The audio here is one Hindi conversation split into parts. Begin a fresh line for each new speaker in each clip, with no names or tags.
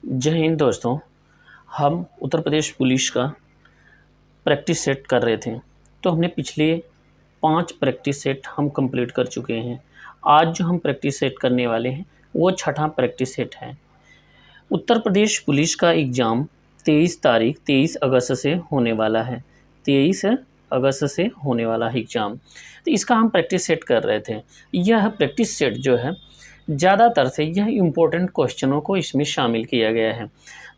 जय हिंद दोस्तों। हम उत्तर प्रदेश पुलिस का प्रैक्टिस सेट कर रहे थे, तो हमने पिछले 5 प्रैक्टिस सेट हम कंप्लीट कर चुके हैं। आज जो हम प्रैक्टिस सेट करने वाले हैं वो छठा प्रैक्टिस सेट है। उत्तर प्रदेश पुलिस का एग्ज़ाम 23 अगस्त से होने वाला है। 23 अगस्त से होने वाला है एग्ज़ाम, तो इसका हम प्रैक्टिस सेट कर रहे थे। यह प्रैक्टिस सेट जो है ज़्यादातर से यह इम्पोर्टेंट क्वेश्चनों को इसमें शामिल किया गया है।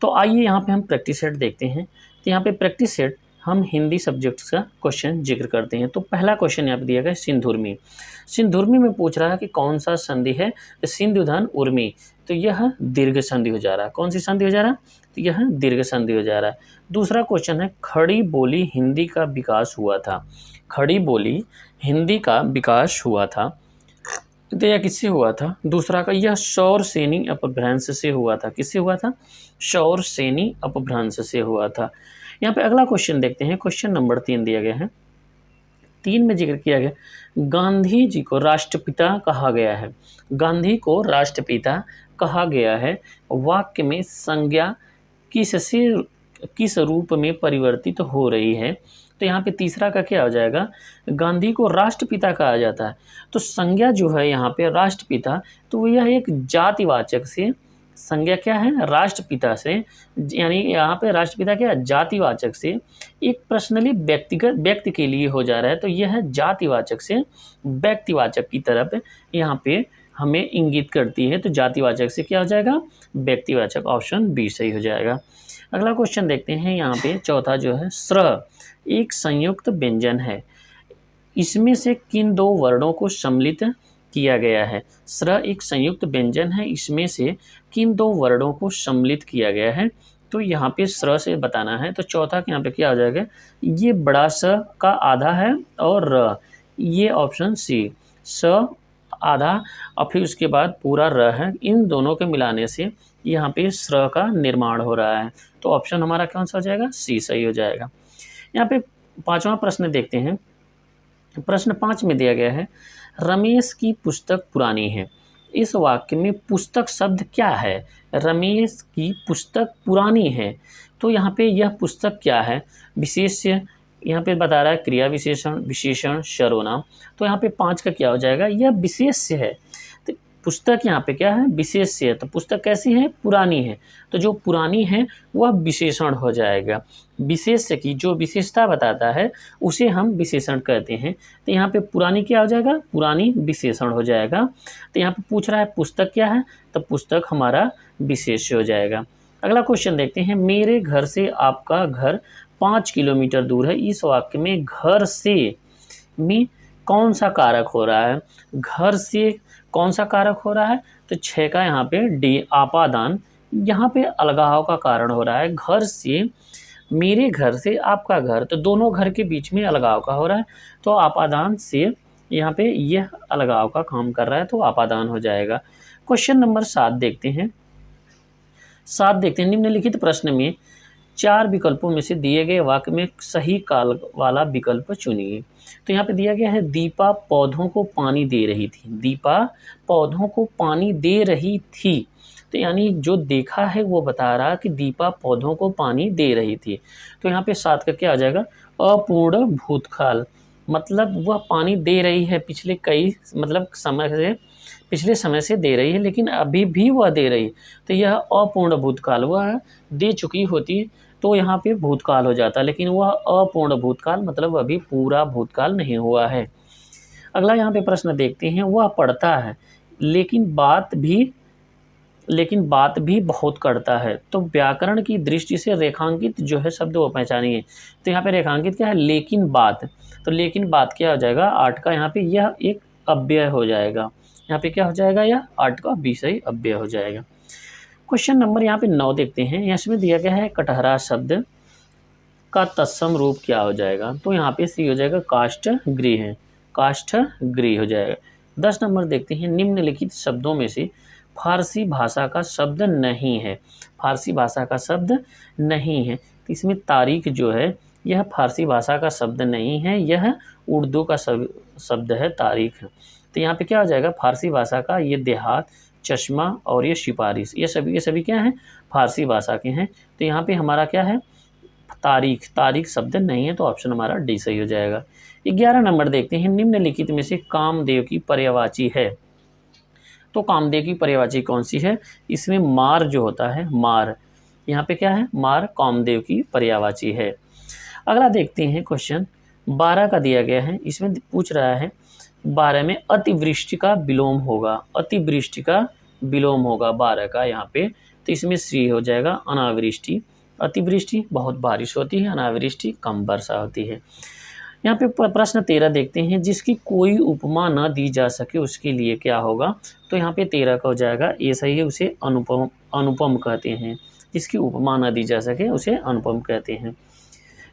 तो आइए यहाँ पे हम प्रैक्टिस सेट देखते हैं। तो यहाँ पे प्रैक्टिस सेट हम हिंदी सब्जेक्ट का क्वेश्चन जिक्र करते हैं। तो पहला क्वेश्चन यहाँ पे दिया गया सिंधुर्मी। सिंधुर्मी में पूछ रहा है कि कौन सा संधि है, तो सिंधुधन उर्मी, तो यह दीर्घ संधि हो जा रहा है। कौन सी संधि हो जा रहा है, तो यह दीर्घ संधि हो जा रहा है। दूसरा क्वेश्चन है खड़ी बोली हिंदी का विकास हुआ था। खड़ी बोली हिंदी का विकास हुआ था, तो यह किससे हुआ था। दूसरा का यह शौरसेनी अपभ्रंश से हुआ था। किससे हुआ था, शौरसेनी अपभ्रंश से हुआ था। यहाँ पे अगला क्वेश्चन देखते हैं। क्वेश्चन नंबर 3 दिया गया है। 3 में जिक्र किया गया गांधी जी को राष्ट्रपिता कहा गया है। गांधी को राष्ट्रपिता कहा गया है। वाक्य में संज्ञा किससे किस रूप में परिवर्तित हो रही है। तो यहाँ पे तीसरा का क्या हो जाएगा, गांधी को राष्ट्रपिता कहा जाता है, तो संज्ञा जो है यहाँ पे राष्ट्रपिता, तो यह एक जातिवाचक से संज्ञा क्या है, राष्ट्रपिता से, यानी यहाँ पे राष्ट्रपिता क्या है, जातिवाचक से एक पर्सनली व्यक्तिगत व्यक्ति के लिए हो जा रहा है, तो यह जातिवाचक से व्यक्तिवाचक की तरफ यहाँ पे हमें इंगित करती है। तो जातिवाचक से क्या हो जाएगा, व्यक्तिवाचक। ऑप्शन बी सही हो जाएगा। अगला क्वेश्चन देखते हैं। यहाँ पे चौथा जो है स्र एक संयुक्त व्यंजन है, इसमें से किन 2 वर्णों को सम्मिलित किया गया है। स्र एक संयुक्त व्यंजन है, इसमें से किन 2 वर्णों को सम्मिलित किया गया है। तो यहाँ पे स्र से बताना है, तो चौथा के यहाँ पे क्या हो जाएगा, ये बड़ा स का आधा है और र, ये ऑप्शन सी, स आधा और फिर उसके बाद पूरा र है, इन दोनों के मिलाने से यहाँ पे स्र का निर्माण हो रहा है। तो ऑप्शन हमारा कौन सा हो जाएगा, सी सही हो जाएगा। यहाँ पे 5वां प्रश्न देखते हैं। प्रश्न 5 में दिया गया है रमेश की पुस्तक पुरानी है। इस वाक्य में पुस्तक शब्द क्या है, रमेश की पुस्तक पुरानी है, तो यहाँ पे यह पुस्तक क्या है, विशेष्य यहाँ पे बता रहा है, क्रिया विशेषण, विशेषण, सर्वनाम। तो यहाँ पे 5 का क्या हो जाएगा, यह विशेष्य है। तो पुस्तक यहाँ पे क्या है, विशेष्य है, तो पुस्तक कैसी है, पुरानी है, तो जो पुरानी है वह विशेषण हो जाएगा। विशेष्य की जो विशेषता बताता है उसे हम विशेषण कहते हैं। तो यहाँ पे पुरानी क्या हो जाएगा, पुरानी विशेषण हो जाएगा। तो यहाँ पे पूछ रहा है पुस्तक क्या है, तो पुस्तक हमारा विशेष्य हो जाएगा। अगला क्वेश्चन देखते हैं। मेरे घर से आपका घर 5 किलोमीटर दूर है। इस वाक्य में घर से में कौन सा कारक हो रहा है, घर से कौन सा कारक हो रहा है, तो 6 का यहाँ पे डी आपादान, यहाँ पे अलगाव का कारण हो रहा है। घर से, मेरे घर से आपका घर, तो दोनों घर के बीच में अलगाव का हो रहा है, तो आपादान से यहाँ पे यह अलगाव का काम कर रहा है, तो आपादान हो जाएगा। क्वेश्चन नंबर 7 देखते हैं। 7 देखते हैं। निम्नलिखित प्रश्न में 4 विकल्पों में से दिए गए वाक्य में सही काल वाला विकल्प चुनिए। तो यहाँ पे दिया गया है दीपा पौधों को पानी दे रही थी। दीपा पौधों को पानी दे रही थी, तो यानी जो देखा है वो बता रहा कि दीपा पौधों को पानी दे रही थी। तो यहाँ पे 7 का क्या आ जाएगा, अपूर्ण भूतकाल, मतलब वह पानी दे रही है पिछले कई मतलब समय से, पिछले समय से दे रही है, लेकिन अभी भी वह दे रही है, तो यह अपूर्ण भूतकाल, वह दे चुकी होती तो यहाँ पे भूतकाल हो जाता, लेकिन वह अपूर्ण भूतकाल मतलब अभी पूरा भूतकाल नहीं हुआ है। अगला यहाँ पे प्रश्न देखते हैं। वह पढ़ता है लेकिन बात भी बहुत करता है, तो व्याकरण की दृष्टि से रेखांकित जो है शब्द वो पहचानिए। तो यहाँ पे रेखांकित क्या है, लेकिन बात, तो लेकिन बात क्या हो जाएगा, 8 का यहाँ पे यह एक अव्यय हो जाएगा। यहाँ पे क्या हो जाएगा, यह 8 का बी सही अव्यय हो जाएगा। क्वेश्चन नंबर यहाँ पे 9 देखते हैं। इसमें दिया गया है कटहरा शब्द का तत्सम रूप क्या हो जाएगा, तो यहाँ पे सी हो जाएगा काष्ठगृह है, काष्ठगृह हो जाएगा। 10 नंबर देखते हैं। निम्नलिखित शब्दों में से फारसी भाषा का शब्द नहीं है। फारसी भाषा का शब्द नहीं है, तो इसमें तारीख जो है यह फारसी भाषा का शब्द नहीं है, यह उर्दू का शब्द है तारीख। तो यहाँ पे क्या हो जाएगा, फारसी भाषा का ये देहात, चश्मा और ये सिपारिश, ये सभी के सभी क्या हैं, फारसी भाषा के हैं। तो यहाँ पे हमारा क्या है, तारीख, तारीख शब्द नहीं है, तो ऑप्शन हमारा डी सही हो जाएगा। 11 नंबर देखते हैं, निम्नलिखित में से कामदेव की पर्यायवाची है। तो कामदेव की पर्यायवाची कौन सी है, इसमें मार जो होता है, मार, यहाँ पे क्या है, मार कामदेव की पर्यायवाची है। अगला देखते हैं क्वेश्चन 12 का दिया गया है, इसमें पूछ रहा है 12 में अतिवृष्टि का विलोम होगा, अतिवृष्टि का विलोम होगा 12 का यहाँ पे, तो इसमें सी हो जाएगा अनावृष्टि। अतिवृष्टि बहुत बारिश होती है, अनावृष्टि कम वर्षा होती है। यहाँ पे प्रश्न 13 देखते हैं, जिसकी कोई उपमा न दी जा सके उसके लिए क्या होगा। तो यहाँ पे 13 का हो जाएगा ये सही है, उसे अनुपम, अनुपम कहते हैं। जिसकी उपमा न दी जा सके उसे अनुपम कहते हैं।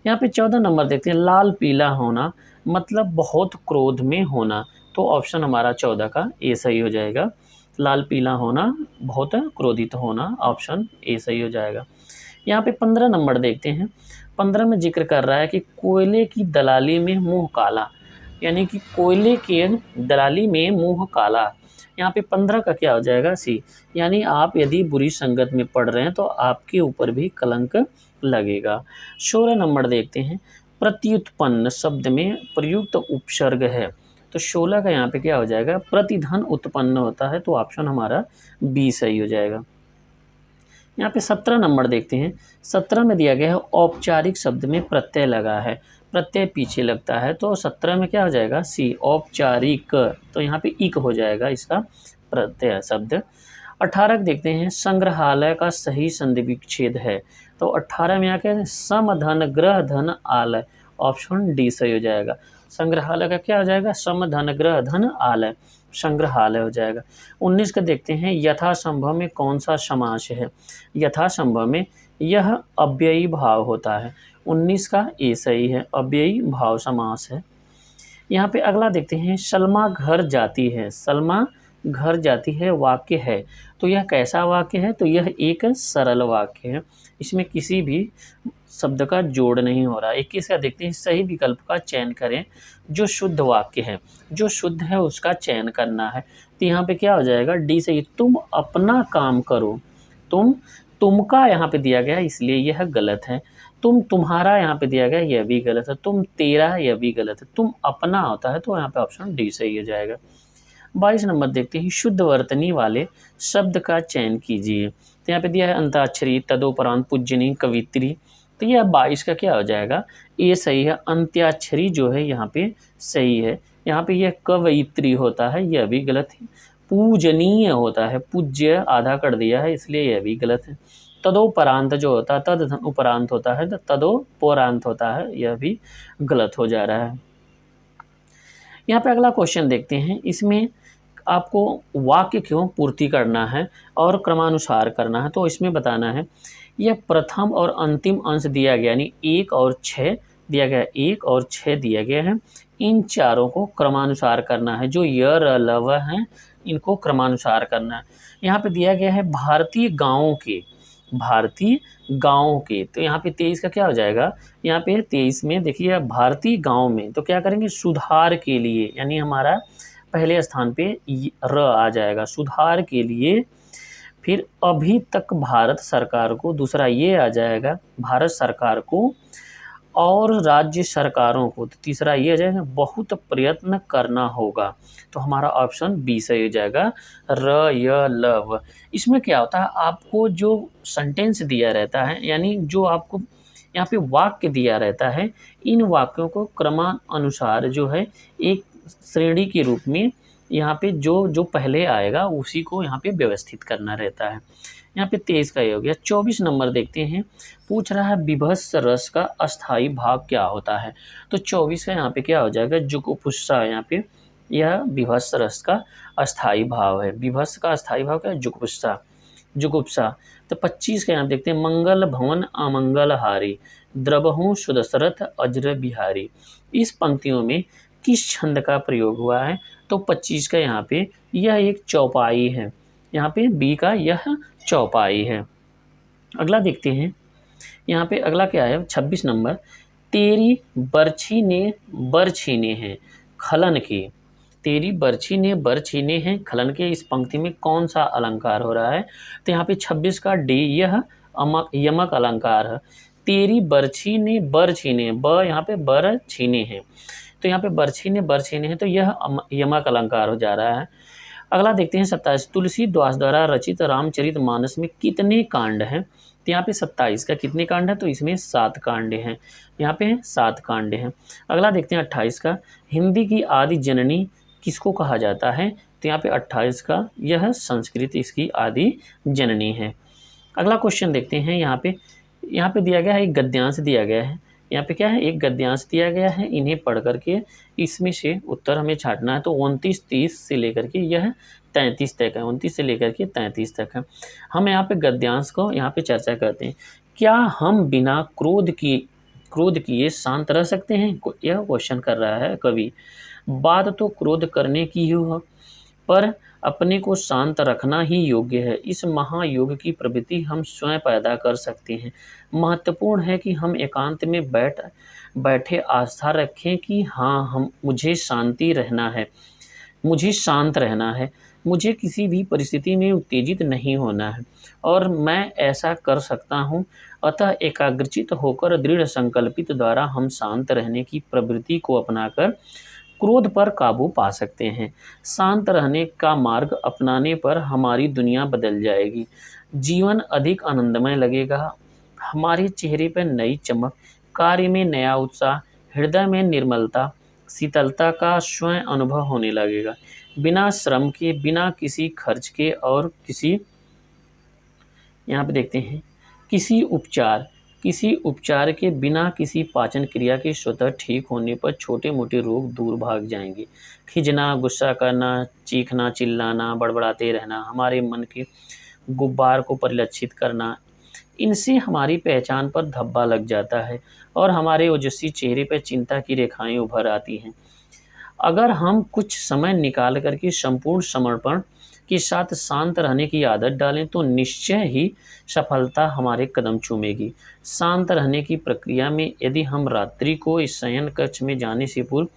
यहाँ पे 14 नंबर देखते हैं, लाल पीला होना मतलब बहुत क्रोध में होना। तो ऑप्शन हमारा 14 का ए सही हो जाएगा। लाल पीला होना, बहुत क्रोधित होना, ऑप्शन ए सही हो जाएगा। यहाँ पे 15 नंबर देखते हैं, 15 में जिक्र कर रहा है कि कोयले की दलाली में मुँह काला, यानी कि कोयले के दलाली में मुँह काला। यहाँ पे 15 का क्या हो जाएगा, सी, यानी आप यदि बुरी संगत में पड़ रहे हैं तो आपके ऊपर भी कलंक लगेगा। 16 नंबर देखते हैं, प्रत्युत्पन्न शब्द में प्रयुक्त उपसर्ग है। तो 16 का यहाँ पे क्या हो जाएगा, प्रतिधन उत्पन्न होता है, तो ऑप्शन हमारा बी सही हो जाएगा। यहाँ पे 17 नंबर देखते हैं, 17 में दिया गया है औपचारिक शब्द में प्रत्यय लगा है, प्रत्यय पीछे लगता है, तो 17 में क्या हो जाएगा, सी, औपचारिक। तो यहाँ पे इक हो जाएगा इसका प्रत्यय शब्द। 18 देखते हैं, संग्रहालय का सही संधि विच्छेद है। तो 18 में आके सम धन ग्रह धन आलय, ऑप्शन डी सही हो जाएगा। संग्रहालय का क्या हो जाएगा, सम धन ग्रह धन आलय, संग्रहालय हो जाएगा। 19 का देखते हैं, यथासंभव में कौन सा समास है। यथासंभव में यह अव्ययी भाव होता है, 19 का ए सही है, अव्ययी भाव समास है। यहाँ पे अगला देखते हैं, सलमा घर जाती है, सलमा घर जाती है वाक्य है, तो यह कैसा वाक्य है, तो यह एक सरल वाक्य है, इसमें किसी भी शब्द का जोड़ नहीं हो रहा। 21 का देखते हैं, सही विकल्प का चयन करें जो शुद्ध वाक्य है, जो शुद्ध है उसका चयन करना है। तो यहाँ पे क्या हो जाएगा, डी सही, तुम अपना काम करो, तुमका यहाँ पे दिया गया है इसलिए यह गलत है। तुम्हारा यहाँ पे दिया गया यह भी गलत है, तुम तेरा यह भी गलत है, तुम अपना होता है, तो यहाँ पे ऑप्शन डी सही हो जाएगा। 22 नंबर देखते हैं, शुद्ध वर्तनी वाले शब्द का चयन कीजिए। तो यहाँ पे दिया है अंताक्षरी, तदोपरांत, पूज्यनी, कवित्री। तो यह 22 का क्या हो जाएगा, ये सही है। अंत्याक्षरी जो है यहाँ पे सही है, यहाँ पे यह कवयित्री होता है, यह भी गलत है। पूजनीय होता है, पूज्य आधा कर दिया है इसलिए यह भी गलत है। तदोपरांत जो होता है, तद उपरांत होता है, तदोपरांत होता है, यह भी गलत हो जा रहा है। यहाँ पे अगला क्वेश्चन देखते हैं, इसमें आपको वाक्य क्यों पूर्ति करना है और क्रमानुसार करना है। तो इसमें बताना है, यह प्रथम और अंतिम अंश दिया गया, यानी 1 और 6 दिया गया, 1 और 6 दिया गया है, इन चारों को क्रमानुसार करना है। जो य र ल व हैं इनको क्रमानुसार करना है। यहाँ पे दिया गया है भारतीय गाँवों के, भारतीय गाँवों के, तो यहाँ पे 23 का क्या हो जाएगा, यहाँ पे 23 में देखिए भारतीय गाँव में, तो क्या करेंगे, सुधार के लिए, यानी हमारा पहले स्थान पे र आ जाएगा, सुधार के लिए। फिर अभी तक भारत सरकार को, दूसरा ये आ जाएगा भारत सरकार को, और राज्य सरकारों को, तो तीसरा ये आ जाएगा बहुत प्रयत्न करना होगा। तो हमारा ऑप्शन बी सही हो जाएगा, र य ल व। इसमें क्या होता है, आपको जो सेंटेंस दिया रहता है, यानी जो आपको यहाँ पे वाक्य दिया रहता है, इन वाक्यों को क्रमानुसार जो है एक श्रेणी के रूप में यहाँ पे जो जो पहले आएगा उसी को यहाँ पे व्यवस्थित करना रहता है। यहाँ पे 23 का ये हो गया। 24 नंबर देखते हैं, पूछ रहा है विभत्स रस का अस्थाई भाव क्या होता है। तो 24 का यहाँ पे क्या हो जाएगा, जुगुप्सा, यहाँ पे यह विभत्स रस का अस्थाई भाव है। विभत्स का अस्थाई भाव क्या है, जुगुप्सा, जुगुप्सा। तो 25 का यहाँ देखते हैं, मंगल भवन अमंगल हारी, द्रवहूँ सुदशरथ अज्र बिहारी। इस पंक्तियों में किस छंद का प्रयोग हुआ है। तो 25 का यहाँ पे यह एक चौपाई है, यहाँ पे बी का यह चौपाई है। अगला देखते हैं, यहाँ पे अगला क्या है, 26 नंबर, तेरी बरछी ने बर छीने हैं खलन की। तेरी बरछी ने बर छीने हैं, खलन के इस पंक्ति में कौन सा अलंकार हो रहा है? तो यहाँ पे 26 का डी, यह यमक अलंकार है। तेरी बरछी ने बर छीने, ब यहाँ पे बर छीने हैं, तो यहाँ पे बरछी ने बर छीने हैं, तो यह यमक अलंकार हो जा रहा है। अगला देखते हैं 27, तुलसीदास द्वारा रचित रामचरितमानस में कितने कांड हैं? तो यहाँ पे 27 का कितने कांड है? तो इसमें 7 कांड हैं, यहाँ पे 7 कांड हैं। अगला देखते हैं 28 का, हिंदी की आदि जननी किसको कहा जाता है? तो यहाँ पे 28 का, यह संस्कृत इसकी आदि जननी है। अगला क्वेश्चन देखते हैं, यहाँ पे दिया गया है, एक गद्यांश दिया गया है। यहाँ पे क्या है? एक गद्यांश दिया गया है, इन्हें पढ़ करके इसमें से उत्तर हमें छांटना है। तो 29, 30 से लेकर के यह 33 तक है, 29 से लेकर के 33 तक है। हम यहाँ पे गद्यांश को यहाँ पे चर्चा करते हैं। क्या हम बिना क्रोध किए शांत रह सकते हैं? यह क्वेश्चन कर रहा है कवि। बात तो क्रोध करने की ही हो, पर अपने को शांत रखना ही योग्य है। इस महायोग की प्रवृत्ति हम स्वयं पैदा कर सकते हैं। महत्वपूर्ण है कि हम एकांत में बैठे आस्था रखें कि हाँ, मुझे शांत रहना है, मुझे किसी भी परिस्थिति में उत्तेजित नहीं होना है, और मैं ऐसा कर सकता हूँ। अतः एकाग्रचित होकर दृढ़ संकल्पित द्वारा हम शांत रहने की प्रवृत्ति को अपनाकर क्रोध पर काबू पा सकते हैं। शांत रहने का मार्ग अपनाने पर हमारी दुनिया बदल जाएगी, जीवन अधिक आनंदमय लगेगा, हमारे चेहरे पर नई चमक, कार्य में नया उत्साह, हृदय में निर्मलता, शीतलता का स्वयं अनुभव होने लगेगा। बिना श्रम के, बिना किसी खर्च के और यहाँ पे देखते हैं, किसी उपचार के बिना, किसी पाचन क्रिया के स्वतः ठीक होने पर छोटे मोटे रोग दूर भाग जाएंगे। खिजना, गुस्सा करना, चीखना, चिल्लाना, बड़बड़ाते रहना, हमारे मन के गुब्बार को परिलक्षित करना, इनसे हमारी पहचान पर धब्बा लग जाता है और हमारे ओजस्वी चेहरे पर चिंता की रेखाएं उभर आती हैं। अगर हम कुछ समय निकाल करके संपूर्ण समर्पण के साथ शांत रहने की आदत डालें तो निश्चय ही सफलता हमारे कदम चूमेगी। शांत रहने की प्रक्रिया में यदि हम रात्रि को इस शयन कक्ष में जाने से पूर्व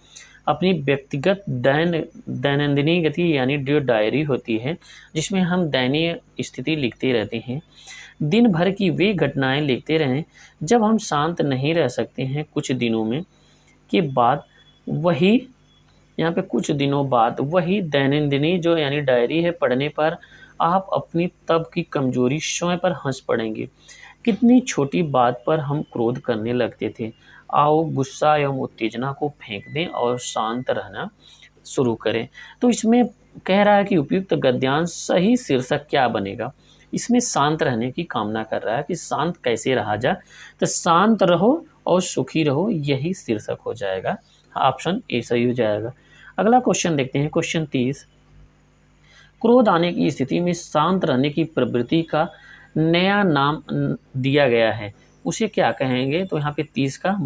अपनी व्यक्तिगत दैनंदिनी गति यानी जो डायरी होती है, जिसमें हम दैनिक स्थिति लिखते रहते हैं, दिन भर की वे घटनाएं लिखते रहें जब हम शांत नहीं रह सकते हैं, कुछ दिनों बाद वही दैनंदिनी जो यानी डायरी है पढ़ने पर आप अपनी तब की कमजोरी स्वयं पर हंस पड़ेंगे। कितनी छोटी बात पर हम क्रोध करने लगते थे। आओ गुस्सा एवं उत्तेजना को फेंक दें और शांत रहना शुरू करें। तो इसमें कह रहा है कि उपयुक्त गद्यांश सही शीर्षक क्या बनेगा? इसमें शांत रहने की कामना कर रहा है कि शांत कैसे रहा जाए, तो शांत रहो और सुखी रहो, यही शीर्षक हो जाएगा। ऑप्शन ए सही हो जाएगा। अगला क्वेश्चन देखते हैं, क्वेश्चन 30, क्रोध आने की स्थिति में शांत रहने की प्रवृत्ति का नया नाम दिया गया है, उसे क्या कहेंगे? तो यहाँ पे 30 का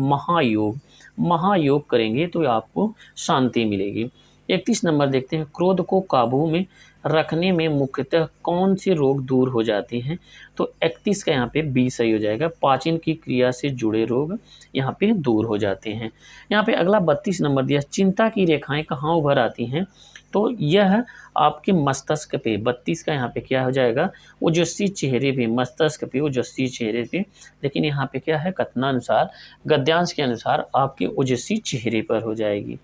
महायोग करेंगे तो आपको शांति मिलेगी। 31 नंबर देखते हैं, क्रोध को काबू में रखने में मुख्यतः कौन से रोग दूर हो जाते हैं? तो 31 का यहाँ पे बी सही हो जाएगा। पाचन की क्रिया से जुड़े रोग यहाँ पे दूर हो जाते हैं। यहाँ पे अगला 32 नंबर दिया, चिंता की रेखाएं कहाँ उभर आती हैं? तो यह आपके मस्तिष्क पे, 32 का यहाँ पे क्या हो जाएगा? ओजस्वी चेहरे पे, मस्तिष्क पे, ओजस्वी चेहरे पे। लेकिन यहाँ पे क्या है? कथनानुसार, गद्यांश के अनुसार आपके ओजस्वी चेहरे पर हो जाएगी।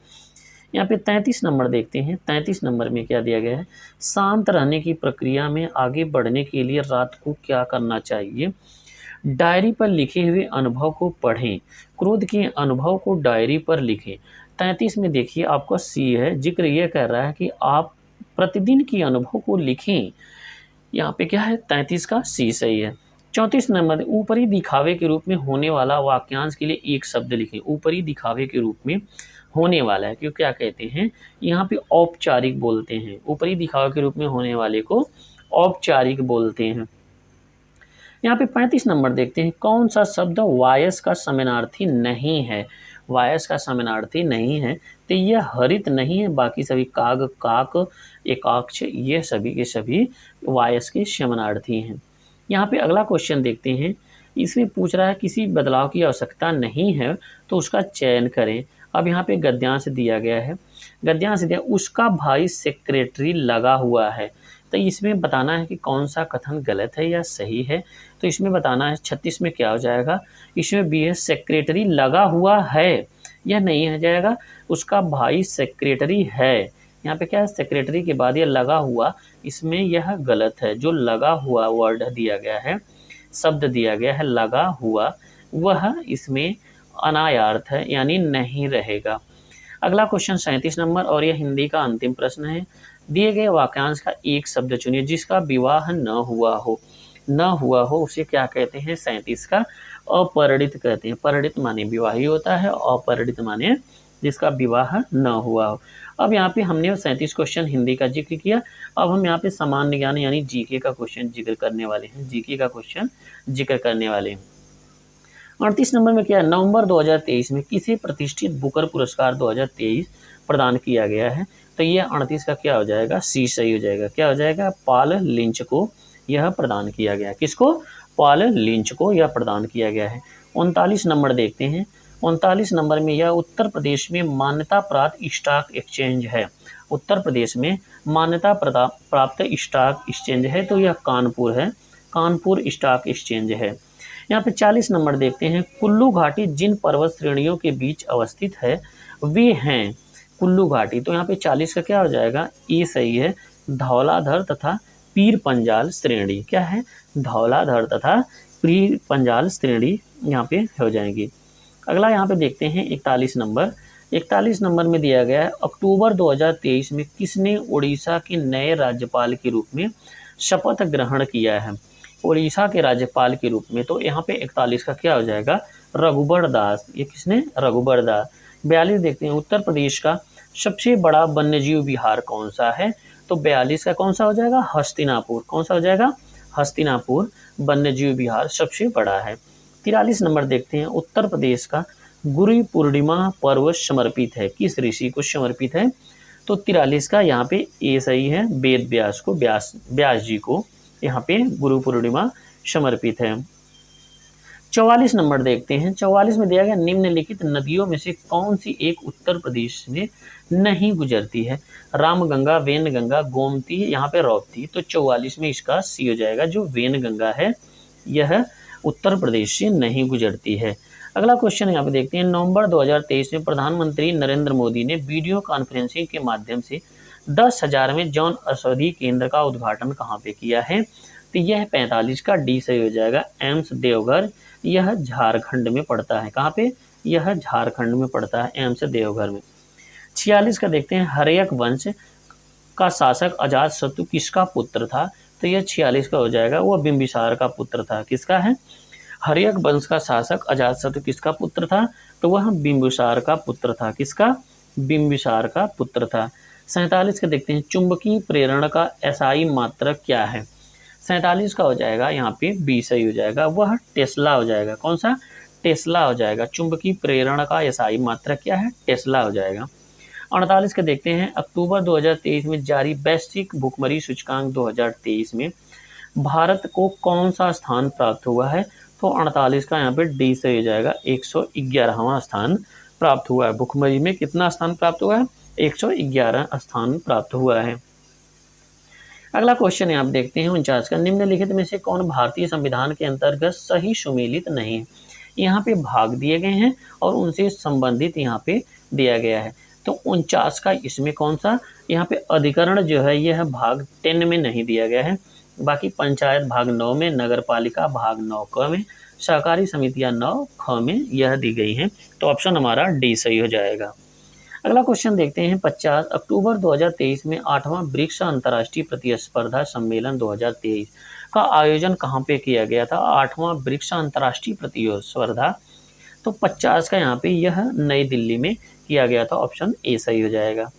यहाँ पे 33 नंबर देखते हैं, 33 नंबर में क्या दिया गया है? शांत रहने की प्रक्रिया में आगे बढ़ने के लिए रात को क्या करना चाहिए? डायरी पर लिखे हुए अनुभव को पढ़ें, क्रोध के अनुभव को डायरी पर लिखें। 33 में देखिए आपका सी है, जिक्र यह कर रहा है कि आप प्रतिदिन के अनुभव को लिखें। यहाँ पे क्या है? 33 का सी सही है। 34 नंबर, ऊपरी दिखावे के रूप में होने वाला वाक्यांश के लिए एक शब्द लिखें। ऊपरी दिखावे के रूप में होने वाला है, क्यों क्या कहते हैं? यहाँ पे औपचारिक बोलते हैं। ऊपरी दिखावे के रूप में होने वाले को औपचारिक बोलते हैं। यहाँ पे 35 नंबर देखते हैं, कौन सा शब्द वायस का समानार्थी नहीं है? वायस का समानार्थी नहीं है तो यह हरित नहीं है, बाकी सभी काग, काक, एकाक्ष, ये सभी के सभी वायस के समानार्थी हैं। यहाँ पे अगला क्वेश्चन देखते हैं, इसमें पूछ रहा है किसी बदलाव की आवश्यकता नहीं है तो उसका चयन करें। अब यहाँ पे गद्यांश दिया गया है, गद्यांश दिया उसका भाई सेक्रेटरी लगा हुआ है। तो इसमें बताना है कि कौन सा कथन गलत है या सही है। तो इसमें बताना है 36 में क्या हो जाएगा, इसमें बी है सेक्रेटरी लगा हुआ है, यह नहीं हो जाएगा, उसका भाई सेक्रेटरी है। यहाँ पे क्या है, सेक्रेटरी के बाद ये लगा हुआ, इसमें यह गलत है। जो लगा हुआ वर्ड दिया गया है, शब्द दिया गया है लगा हुआ, वह इसमें अनायार्थ है, यानी नहीं रहेगा। अगला क्वेश्चन 37 नंबर, और यह हिंदी का अंतिम प्रश्न है। दिए गए वाक्यांश का एक शब्द चुनिए जिसका विवाह न हुआ हो। न हुआ हो उसे क्या कहते हैं, 37 का अपरिणित कहते हैं। परिणित माने विवाही होता है, अपरिणित माने जिसका विवाह न हुआ हो। अब यहाँ पे हमने 37 क्वेश्चन हिंदी का जिक्र किया। अब हम यहाँ पे सामान्य ज्ञान यानी जीके का क्वेश्चन जिक्र करने वाले हैं, जीके का क्वेश्चन जिक्र करने वाले हैं। 38 नंबर में क्या है, नवंबर 2023 में किसे प्रतिष्ठित बुकर पुरस्कार 2023 प्रदान किया गया है। तो ये 38 का क्या हो जाएगा, सी सही हो जाएगा। क्या हो जाएगा, पॉल लिंच को यह प्रदान किया गया। किसको, पॉल लिंच को यह प्रदान किया गया है। 39 नंबर देखते हैं। 39 नंबर में यह उत्तर प्रदेश में मान्यता प्राप्त स्टॉक एक्सचेंज है। उत्तर प्रदेश में मान्यता प्राप्त स्टॉक एक्सचेंज है, तो यह कानपुर है, कानपुर स्टॉक एक्सचेंज है। यहाँ पे 40 नंबर देखते हैं। कुल्लू घाटी जिन पर्वत श्रेणियों के बीच अवस्थित है वे हैं कुल्लू घाटी। तो यहाँ पे 40 का क्या हो जाएगा, ये सही है, धौलाधर तथा पीर पंजाल श्रेणी। क्या है, धौलाधर तथा पीर पंजाल श्रेणी यहाँ पे हो जाएंगी। अगला यहाँ पे देखते हैं 41 नंबर। 41 नंबर में दिया गया है, अक्टूबर 2023 में किसने उड़ीसा के नए राज्यपाल के रूप में शपथ ग्रहण किया है। उड़ीसा के राज्यपाल के रूप में, तो यहाँ पे 41 का क्या हो जाएगा, रघुबर दास। ये किसने, रघुबर दास। 42 देखते हैं, उत्तर प्रदेश का सबसे बड़ा वन्यजीव विहार कौन सा है। तो 42 का कौन सा हो जाएगा, हस्तिनापुर। कौन सा हो जाएगा, हस्तिनापुर वन्यजीव विहार सबसे बड़ा है। 43 नंबर देखते हैं, उत्तर प्रदेश का गुरु पूर्णिमा पर्व समर्पित है, किस ऋषि को समर्पित है। तो 43 का यहाँ पे ए सही है, वेद व्यास को, व्यास जी को यहाँ पे गुरु पूर्णिमा समर्पित है। 44 नंबर देखते हैं। 44 में दिया गया, निम्नलिखित नदियों में से कौन सी एक उत्तर प्रदेश में नहीं गुजरती है। रामगंगा, वेनगंगा, गोमती, यहाँ पे रौप्ती। तो 44 में इसका सी हो जाएगा, जो वेनगंगा है यह उत्तर प्रदेश से नहीं गुजरती है। अगला क्वेश्चन यहाँ पे देखते हैं। नवंबर 2023 में प्रधानमंत्री नरेंद्र मोदी ने वीडियो कॉन्फ्रेंसिंग के माध्यम से 10,000वें जन औषधि केंद्र का उद्घाटन कहाँ पे किया है। तो यह 45 का डी सही हो जाएगा, एम्स देवघर। यह झारखंड में पड़ता है, कहाँ पे, यह झारखंड में पड़ता है, एम्स देवघर में। 46 का देखते हैं। हर्यक वंश का शासक अजातशत्रु किसका पुत्र था। तो यह 46 का हो जाएगा, वह बिंबिसार का पुत्र था। किसका है, हर्यक वंश का शासक अजातशत्रु किसका पुत्र था। तो वह बिंबिसार का पुत्र था। किसका, बिंबिसार का पुत्र था। 47 का देखते हैं। चुंबकीय प्रेरण का एसआई मात्रक क्या है। 47 का हो जाएगा यहाँ पे बी सही हो जाएगा, वह टेस्ला हो जाएगा। कौन सा, टेस्ला हो जाएगा। चुंबकीय प्रेरण का एसआई मात्रक क्या है, टेस्ला हो जाएगा। 48 का देखते हैं। अक्टूबर 2023 में जारी वैश्विक भुखमरी सूचकांक 2023 में भारत को कौन सा स्थान प्राप्त हुआ है। तो 48 का यहाँ पे डी सही हो जाएगा, 111वां स्थान प्राप्त हुआ है। भुखमरी में कितना स्थान प्राप्त हुआ है, 111 स्थान प्राप्त हुआ है। अगला क्वेश्चन आप देखते हैं 49 का। निम्नलिखित में से कौन भारतीय संविधान के अंतर्गत सही सुमेलित नहीं है। यहाँ पे भाग दिए गए हैं और उनसे संबंधित यहाँ पे दिया गया है। तो 49 का इसमें कौन सा, यहाँ पे अधिकरण जो है यह भाग 10 में नहीं दिया गया है। बाकी पंचायत भाग 9 में, नगर पालिका भाग 9 क में, सहकारी समितियाँ 9 ख में यह दी गई हैं। तो ऑप्शन हमारा डी सही हो जाएगा। अगला क्वेश्चन देखते हैं 50। अक्टूबर 2023 में 8वां ब्रिक्स अंतर्राष्ट्रीय प्रतिस्पर्धा सम्मेलन 2023 का आयोजन कहाँ पे किया गया था। 8वां ब्रिक्स अंतर्राष्ट्रीय प्रतिस्पर्धा, तो 50 का यहाँ पे यह नई दिल्ली में किया गया था। ऑप्शन ए सही हो जाएगा।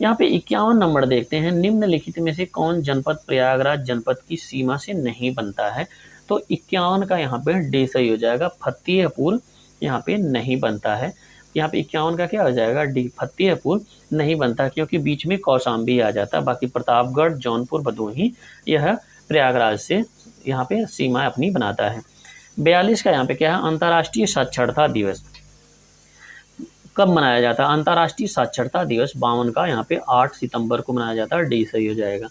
यहाँ पे 51 नंबर देखते हैं। निम्नलिखित में से कौन जनपद प्रयागराज जनपद की सीमा से नहीं बनता है। तो 51 का यहाँ पे डी सही हो जाएगा, फतेहपुर यहाँ पे नहीं बनता है। यहाँ पे 51 का क्या हो जाएगा, डी, फतेहपुर नहीं बनता, क्योंकि बीच में कौशाम्बी आ जाता है। बाकी प्रतापगढ़, जौनपुर, भदोही यह प्रयागराज से यहाँ पे सीमा अपनी बनाता है। 42 का यहाँ पे क्या है, अंतर्राष्ट्रीय साक्षरता दिवस। कब मनाया जाता है? अंतर्राष्ट्रीय साक्षरता दिवस 52 का यहाँ पे 8 सितंबर को मनाया जाता है। डी सही हो जाएगा।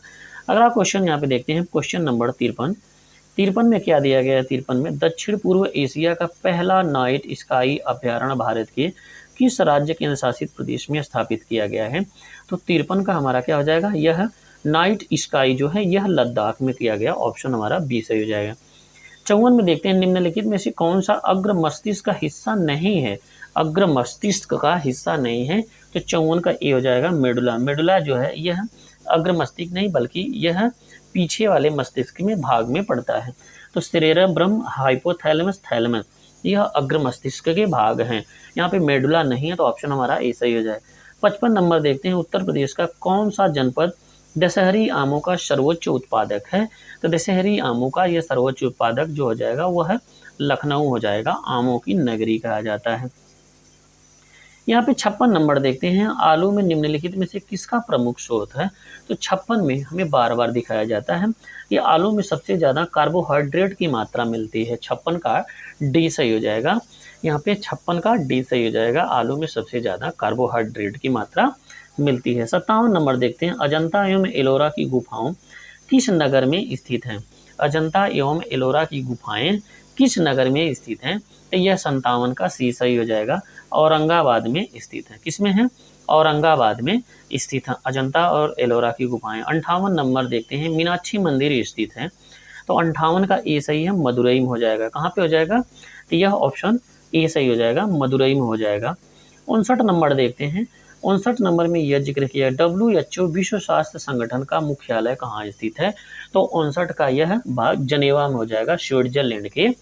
अगला क्वेश्चन यहाँ पे देखते हैं, क्वेश्चन नंबर 53। 53 में क्या दिया गया है? 53 में दक्षिण पूर्व एशिया का पहला नाइट स्काई अभ्यारण्य भारत के किस राज्य केंद्र शासित प्रदेश में स्थापित किया गया है? तो 53 का हमारा क्या हो जाएगा? यह नाइट स्काई जो है यह लद्दाख में किया गया। ऑप्शन हमारा बी सही हो जाएगा। 54 में देखते हैं, निम्नलिखित में से कौन सा अग्र मस्तिष्क का हिस्सा नहीं है? अग्र मस्तिष्क का हिस्सा नहीं है, तो 54 का ए हो जाएगा मेडुला। मेडुला जो है यह अग्र मस्तिष्क नहीं बल्कि यह पीछे वाले मस्तिष्क में भाग में पड़ता है। तो सेरेब्रम, हाइपोथैलेमस, थैलेमस यह अग्र मस्तिष्क के भाग हैं। यहाँ पे मेडुला नहीं है, तो ऑप्शन हमारा ए सही हो जाए। 55 नंबर देखते हैं, उत्तर प्रदेश का कौन सा जनपद दशहरी आमों का सर्वोच्च उत्पादक है? तो दशहरी आमों का यह सर्वोच्च उत्पादक जो हो जाएगा वह लखनऊ हो जाएगा। आमों की नगरी कहा जाता है। यहाँ पे 56 नंबर देखते हैं, आलू में निम्नलिखित में से किसका प्रमुख स्रोत है? तो 56 में हमें बार बार दिखाया जाता है कि आलू में सबसे ज़्यादा कार्बोहाइड्रेट की मात्रा मिलती है। 56 का डी सही हो जाएगा। यहाँ पे 56 का डी सही हो जाएगा। आलू में सबसे ज़्यादा कार्बोहाइड्रेट की मात्रा मिलती है। 57 नंबर देखते हैं, अजंता एवं एलोरा की गुफाओं किस नगर में स्थित हैं? अजंता एवं एलोरा की गुफाएं किस नगर में स्थित हैं? तो यह 57 का सी सही हो जाएगा। औरंगाबाद में स्थित है। किसमें है? औरंगाबाद में स्थित है अजंता और एलोरा की गुफाएं। 58 नंबर देखते हैं, मीनाक्षी मंदिर स्थित है। तो 58 का ए सही है, मदुरई में हो जाएगा। कहाँ पे हो जाएगा? तो यह ऑप्शन ए सही हो जाएगा, मदुरई में हो जाएगा। 59 नंबर देखते हैं, 59 नंबर में यह जिक्र किया, WHO विश्व स्वास्थ्य संगठन का मुख्यालय कहाँ स्थित है? तो 59 का यह भाग जनेवा में हो जाएगा, स्विट्जरलैंड के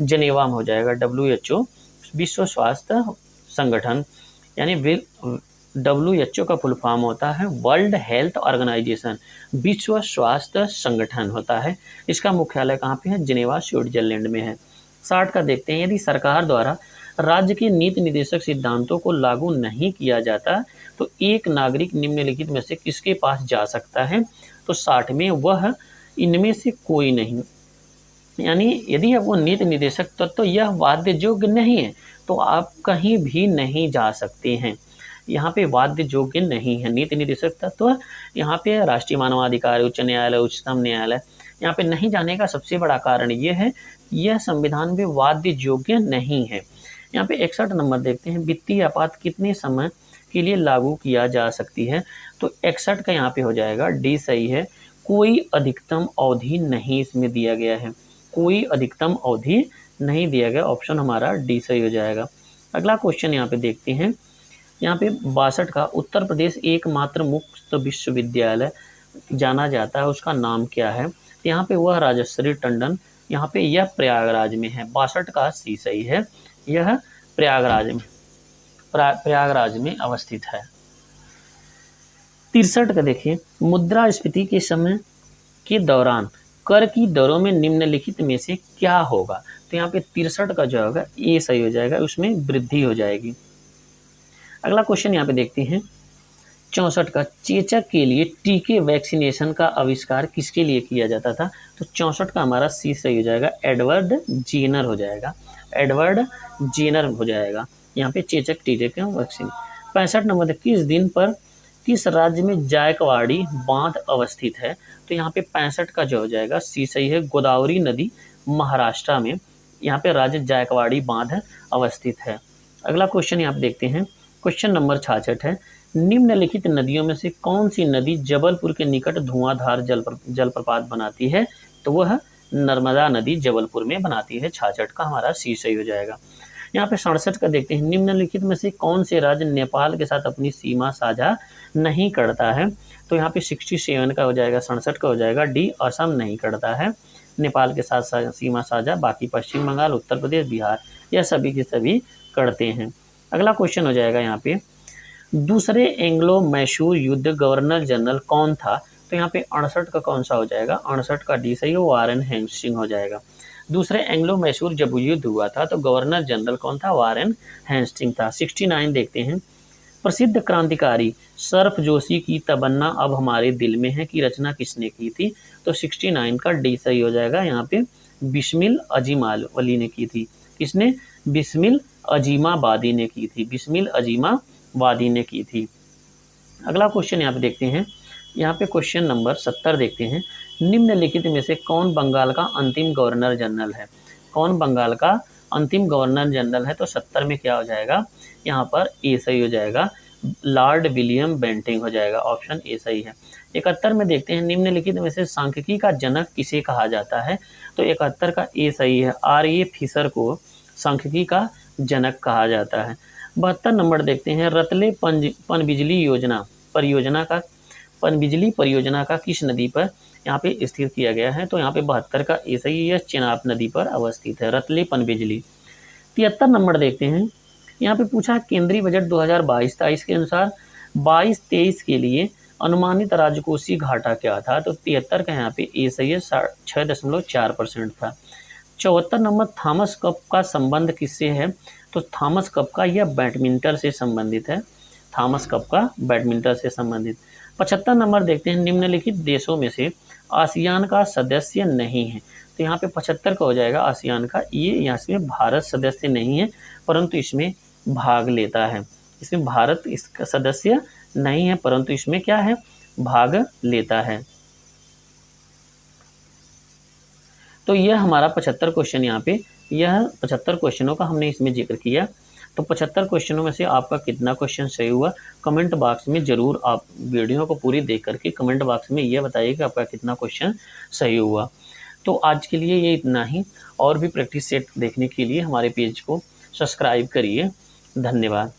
जनेवा में हो जाएगा। WHO विश्व स्वास्थ्य संगठन, यानी WHO का फुल फॉर्म होता है वर्ल्ड हेल्थ ऑर्गेनाइजेशन, विश्व स्वास्थ्य संगठन होता है। इसका मुख्यालय कहाँ पे है? जिनेवा, स्विट्जरलैंड में है। 60 का देखते हैं, यदि सरकार द्वारा राज्य के नीति निर्देशक सिद्धांतों को लागू नहीं किया जाता तो एक नागरिक निम्नलिखित में से किसके पास जा सकता है? तो 60 में वह इनमें से कोई नहीं, यानी यदि अब वो नीति निर्देशक तत्व यह वाद्य योग्य नहीं है तो आप कहीं भी नहीं जा सकते हैं। यहाँ पे वाद्य योग्य नहीं है नीति निर्देशक तत्व। यहाँ पे राष्ट्रीय मानवाधिकार, उच्च न्यायालय, उच्चतम न्यायालय, यहाँ पे नहीं जाने का सबसे बड़ा कारण ये है, यह संविधान में वाद्य योग्य नहीं है। यहाँ पे 61 नंबर देखते हैं, वित्तीय आपात कितने समय के लिए लागू किया जा सकती है? तो 61 का यहाँ पे हो जाएगा डी सही है। कोई अधिकतम अवधि नहीं इसमें दिया गया है, कोई अधिकतम अवधि नहीं दिया गया। ऑप्शन हमारा डी सही हो जाएगा। अगला क्वेश्चन यहाँ पे देखते हैं, यहाँ पे 62 का, उत्तर प्रदेश एकमात्र मुक्त विश्वविद्यालय जाना जाता है, उसका नाम क्या है? तो यहाँ पे वह राजश्री टंडन, यहाँ पे यह प्रयागराज में है। 62 का सी सही है, यह प्रयागराज में अवस्थित है। 63 का देखिए, मुद्रास्फीति के समय के दौरान कर की दरों में निम्नलिखित में से क्या होगा? तो यहाँ पे 63 का जो होगा ये सही हो जाएगा, उसमें वृद्धि हो जाएगी। अगला क्वेश्चन यहाँ पे देखते हैं, 64 का, चेचक के लिए टीके वैक्सीनेशन का आविष्कार किसके लिए किया जाता था? तो 64 का हमारा सी सही हो जाएगा, एडवर्ड जेनर हो जाएगा, एडवर्ड जेनर हो जाएगा। यहाँ पे चेचक टीके का वैक्सीन। 65 नंबर, किस दिन पर किस राज्य में जायकवाड़ी बांध अवस्थित है? तो यहाँ पे 65 का जो हो जाएगा सी सही है, गोदावरी नदी महाराष्ट्र में, यहाँ पे राज्य जायकवाड़ी बांध अवस्थित है। अगला क्वेश्चन यहाँ पे देखते हैं, क्वेश्चन नंबर 66 है, निम्नलिखित नदियों में से कौन सी नदी जबलपुर के निकट धुआंधार जलप्रपात बनाती है? तो वह नर्मदा नदी जबलपुर में बनाती है। 66 का हमारा सी सही हो जाएगा। यहाँ पे 67 का देखते हैं, निम्नलिखित में से कौन से राज्य नेपाल के साथ अपनी सीमा साझा नहीं करता है? तो यहाँ पे 67 का हो जाएगा, 67 का हो जाएगा डी, असम नहीं करता है नेपाल के साथ सीमा साझा, बाकी पश्चिम बंगाल, उत्तर प्रदेश, बिहार यह सभी के सभी करते हैं। अगला क्वेश्चन हो जाएगा यहाँ पे, दूसरे एंग्लो मैसूर युद्ध गवर्नर जनरल कौन था? तो यहाँ पे 68 का कौन सा हो जाएगा? 68 का डी सही हो, वारेन हेस्टिंग हो जाएगा। दूसरे एंग्लो मैसूर जब युद्ध हुआ था तो गवर्नर जनरल कौन था? वारेन हेस्टिंग था। 69 देखते हैं, प्रसिद्ध क्रांतिकारी सर्फ जोशी की तमन्ना अब हमारे दिल में है की रचना किसने की थी? तो 69 का डी सही हो जाएगा। यहाँ पे बिस्मिल अजीम वली ने की थी। किसने? बिस्मिल अजीमाबादी ने की थी। बिस्मिल अजीमाबादी ने की थी। अगला क्वेश्चन यहाँ पे देखते हैं। यहाँ पे क्वेश्चन नंबर 70 देखते हैं। निम्नलिखित में से कौन बंगाल का अंतिम गवर्नर जनरल है? कौन बंगाल का अंतिम गवर्नर जनरल है? तो 70 में क्या हो जाएगा? यहाँ पर ए सही हो जाएगा, लॉर्ड विलियम बेंटिंग हो जाएगा, ऑप्शन ए सही है। 71 में देखते हैं। निम्नलिखित में से सांख्यिकी का जनक किसे कहा जाता है? तो 71 का ए सही है, आर.ए. फिशर को सांख्यिकी का जनक कहा जाता है। 72 नंबर देखते हैं। रतले पनबिजली परियोजना का किस नदी पर यहाँ पे स्थित किया गया है? तो यहाँ पे 72 का ए सही है, चेनाब नदी पर अवस्थित है रतले पनबिजली। 73 नंबर देखते हैं। यहाँ पे पूछा केंद्रीय बजट 2022-23 के अनुसार 22-23 के लिए अनुमानित राजकोषीय घाटा क्या था? तो 73 का यहाँ पे ए सही है, 6.4% था। 74 नंबर। थॉमस कप का संबंध किससे है? तो थॉमस कप का यह बैडमिंटन से संबंधित है। थॉमस कप का बैडमिंटन से संबंधित। 75 नंबर देखते हैं। निम्नलिखित देशों में से आसियान का सदस्य नहीं है? तो यहाँ पे 75 का हो जाएगा आसियान का। ये यहाँ से भारत सदस्य नहीं है परंतु इसमें भाग लेता है। इसमें भारत इसका सदस्य नहीं है परंतु इसमें क्या है? भाग लेता है। तो यह हमारा 75 क्वेश्चन यहाँ पे, यह 75 क्वेश्चनों का हमने इसमें जिक्र किया। तो 75 क्वेश्चनों में से आपका कितना क्वेश्चन सही हुआ कमेंट बॉक्स में ज़रूर आप वीडियो को पूरी देख करके कमेंट बॉक्स में यह बताइए कि आपका कितना क्वेश्चन सही हुआ। तो आज के लिए ये इतना ही। और भी प्रैक्टिस सेट देखने के लिए हमारे पेज को सब्सक्राइब करिए। धन्यवाद।